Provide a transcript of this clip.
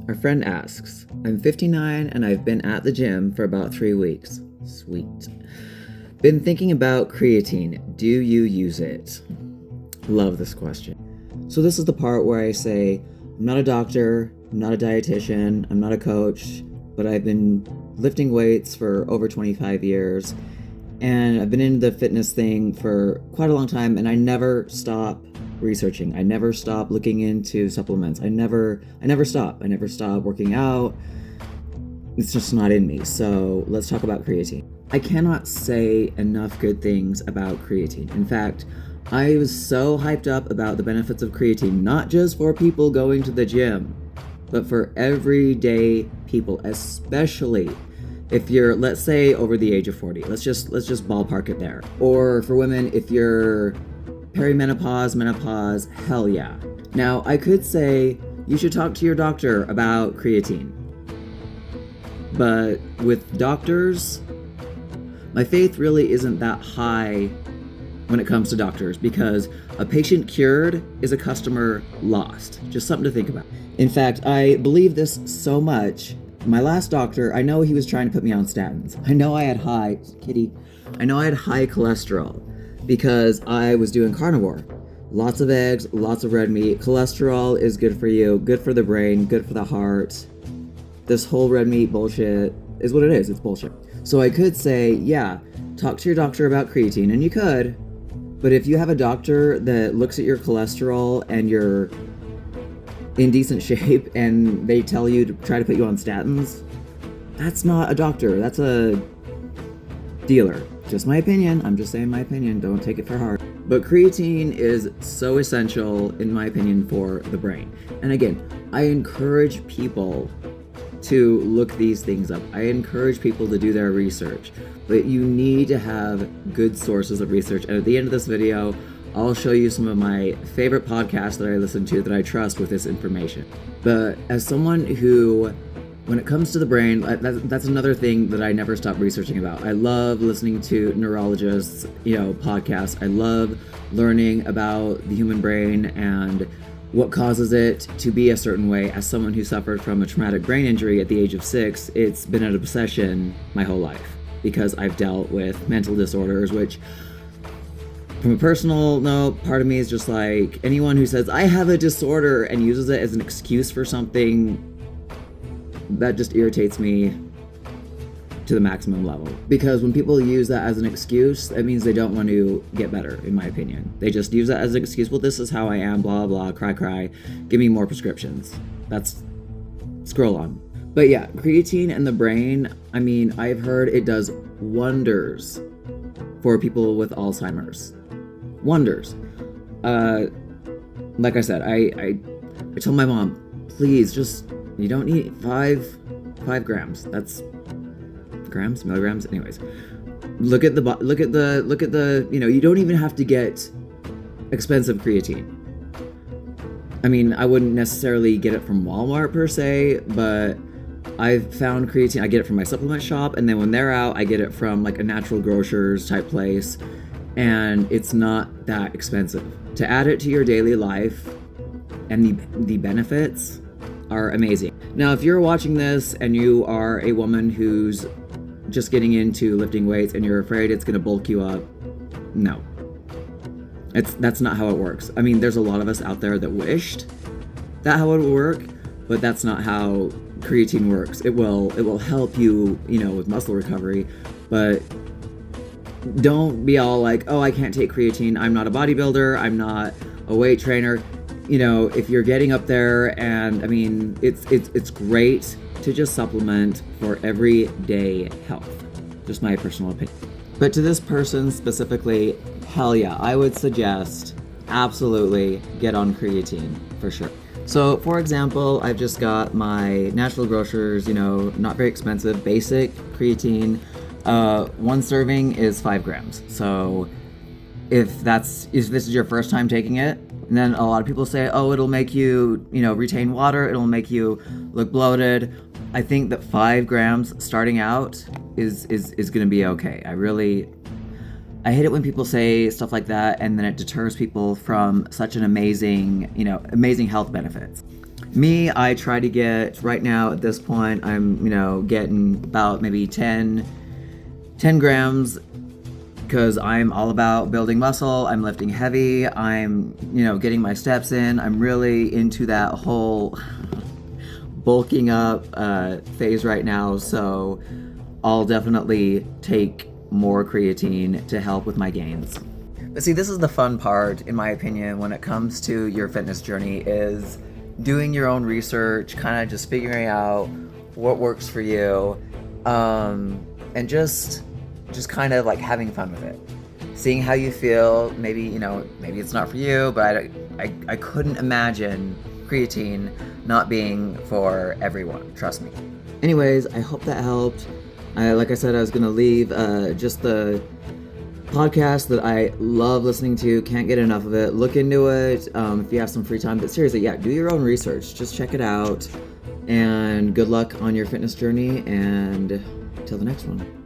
Our friend asks, I'm 59 and I've been at the gym for about 3 weeks. Sweet. Been thinking about creatine. Do you use it? Love this question. So this is the part where I say, I'm not a doctor, I'm not a dietitian, I'm not a coach, but I've been lifting weights for over 25 years. And I've been into the fitness thing for quite a long time, and I never stop researching. I never stop looking into supplements. I never stop. I never stop working out. It's just not in me. So let's talk about creatine. I cannot say enough good things about creatine. In fact, I was so hyped up about the benefits of creatine, not just for people going to the gym, but for everyday people, especially if you're, let's say, over the age of 40. Let's just ballpark it there. Or for women, if you're perimenopause, menopause, hell yeah. Now, I could say you should talk to your doctor about creatine. But with doctors, my faith really isn't that high when it comes to doctors, because a patient cured is a customer lost. Just something to think about. In fact, I believe this so much. My last doctor, I know he was trying to put me on statins. I know I had high cholesterol because I was doing carnivore. Lots of eggs, lots of red meat. Cholesterol is good for you, good for the brain, good for the heart. This whole red meat bullshit is what it is. It's bullshit. So I could say, yeah, talk to your doctor about creatine, and you could. But if you have a doctor that looks at your cholesterol and you're in decent shape and they tell you to try to put you on statins, that's not a doctor. That's a dealer. Just my opinion. I'm just saying my opinion. Don't take it for heart. But creatine is so essential, in my opinion, for the brain. And again, I encourage people to look these things up. I encourage people to do their research. But you need to have good sources of research. And at the end of this video, I'll show you some of my favorite podcasts that I listen to that I trust with this information. But as someone who, when it comes to the brain, that's another thing that I never stop researching about. I love listening to neurologists, podcasts. I love learning about the human brain and what causes it to be a certain way. As someone who suffered from a traumatic brain injury at the age of 6, it's been an obsession my whole life because I've dealt with mental disorders, which, from a personal note, part of me is just like, anyone who says, I have a disorder, and uses it as an excuse for something, that just irritates me to the maximum level. Because when people use that as an excuse, that means they don't want to get better, in my opinion. They just use that as an excuse. Well, this is how I am, blah, blah, cry, give me more prescriptions. That's, scroll on. But yeah, creatine and the brain, I've heard it does wonders for people with Alzheimer's. Wonders. Like I said, I told my mom, please, you don't need 5 grams. That's grams, milligrams. Anyways, look at the. You don't even have to get expensive creatine. I wouldn't necessarily get it from Walmart per se, but I've found creatine. I get it from my supplement shop, and then when they're out, I get it from like a natural grocers type place. And it's not that expensive. To add it to your daily life, and the benefits are amazing. Now, if you're watching this and you are a woman who's just getting into lifting weights and you're afraid it's going to bulk you up, no. That's not how it works. There's a lot of us out there that wished that how it would work, but that's not how creatine works. It will help you, with muscle recovery, but don't be all like, oh, I can't take creatine. I'm not a bodybuilder. I'm not a weight trainer. If you're getting up there, and it's great to just supplement for everyday health. Just my personal opinion. But to this person specifically, hell yeah, I would suggest absolutely get on creatine for sure. So, for example, I've just got my natural grocers, not very expensive, basic creatine. One serving is 5 grams. So if this is your first time taking it, and then a lot of people say, oh, it'll make you, retain water, it'll make you look bloated. I think that 5 grams starting out is going to be okay. I hate it when people say stuff like that and then it deters people from such an amazing health benefits. Me, I try to get, right now at this point, I'm, getting about maybe 10 grams, because I'm all about building muscle, I'm lifting heavy, I'm, getting my steps in. I'm really into that whole bulking up phase right now, so I'll definitely take more creatine to help with my gains. But see, this is the fun part, in my opinion, when it comes to your fitness journey, is doing your own research, kind of just figuring out what works for you, and just kind of like having fun with it, seeing how you feel. Maybe maybe it's not for you, but I couldn't imagine creatine not being for everyone, trust me. Anyways, I hope that helped. Like I said, I was gonna leave just the podcast that I love listening to, can't get enough of it. Look into it if you have some free time, but seriously, yeah, do your own research, just check it out, and good luck on your fitness journey, and till the next one.